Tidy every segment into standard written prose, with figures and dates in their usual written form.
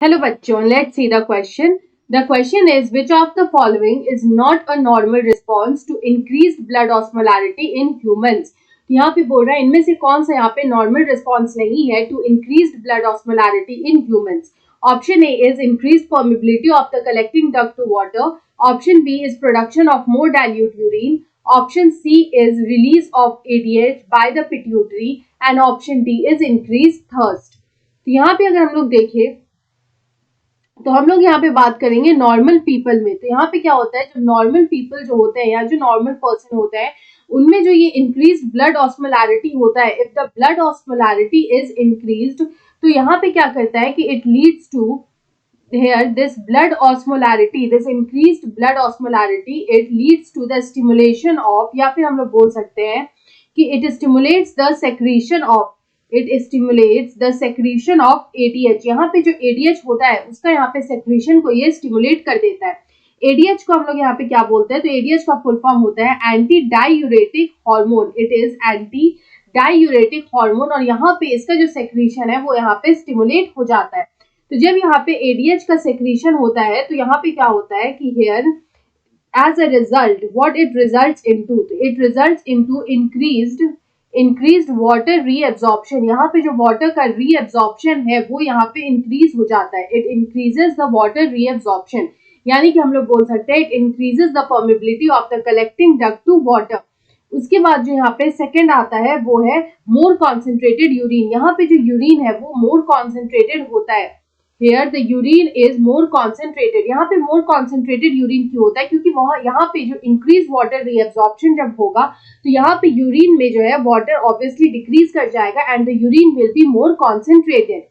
Hello bachon, let's see the question. The question is, which of the following is not a normal response to increased blood osmolarity in humans? तो यहाँ पे बोल रहा है इनमें से कौन सा यहाँ पे नॉर्मल रिस्पॉन्स नहीं है to increased blood osmolarity in humans. Option a is increase permeability of the collecting duct to water. Option b is production of more dilute urine. Option c is release of ADH by the pituitary and option d is increase thirst. तो यहाँ पे अगर हम लोग देखें तो हम लोग यहाँ पे बात करेंगे नॉर्मल पीपल में. तो यहाँ पे क्या होता है, जब नॉर्मल पीपल जो होते हैं या जो नॉर्मल पर्सन होता है उनमें जो ये इंक्रीज ब्लड ऑस्मोलैरिटी होता है, if the blood osmolarity is increased, तो यहाँ पे क्या करता है कि it leads to here this blood osmolarity, this increased blood osmolarity, it leads to the stimulation of, या फिर हम लोग बोल सकते हैं कि it stimulates the secretion of, it stimulates the secretion of ADH. यहाँ पे जो ADH होता है उसका यहाँ पे secretion को ये stimulate कर देता है. ADH को हम लोग यहाँ पे क्या बोलते हैं, तो ADH का फुल फॉर्म होता है anti diuretic hormone. It is anti diuretic hormone और यहाँ पे इसका जो सेक्रीशन है वो यहाँ पे स्टिमुलेट हो जाता है. तो जब यहाँ पे ADH का सेक्रीशन होता है तो यहाँ पे क्या होता है कि here as a result what it results into, तो it results into increased water reabsorption. यहाँ पे जो वाटर का रीअब्जॉर्प्शन है वो यहाँ पे इंक्रीज हो जाता है. It increases the water reabsorption, यानी कि हम लोग बोल सकते हैं it increases the permeability of the collecting duct to water. उसके बाद जो यहाँ पे सेकंड आता है वो है मोर कॉन्सेंट्रेटेड यूरिन. यहाँ पे जो यूरिन है वो मोर कॉन्सेंट्रेटेड होता है. Here the urine is more concentrated. यहाँ पे more concentrated urine क्यों होता है, क्योंकि वहाँ यहाँ पे जो increase water reabsorption जब होगा तो यहाँ पे urine में जो है water obviously decrease कर जाएगा and the urine will be more concentrated.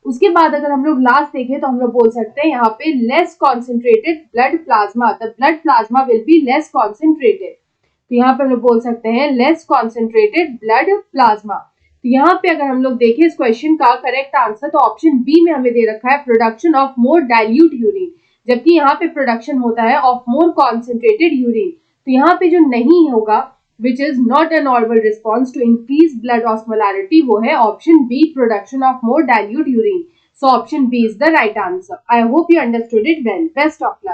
उसके बाद अगर हम लोग लास्ट देखें तो हम लोग बोल सकते हैं यहाँ पे less concentrated blood plasma. The blood plasma will be less concentrated. तो यहाँ पे हम लोग बोल सकते हैं less concentrated blood plasma. तो यहाँ पे अगर हम लोग देखें इस क्वेश्चन का करेक्ट आंसर तो ऑप्शन बी में हमें दे रखा है production of more dilute urine, जबकि यहाँ पे प्रोडक्शन होता है ऑफ मोर कॉन्सेंट्रेटेड यूरिन. तो यहाँ पे जो नहीं होगा which is not a normal response to increase blood osmolarity वो है option b production of more dilute urine. So option b is the right answer. I hope you understood it well. Best of luck.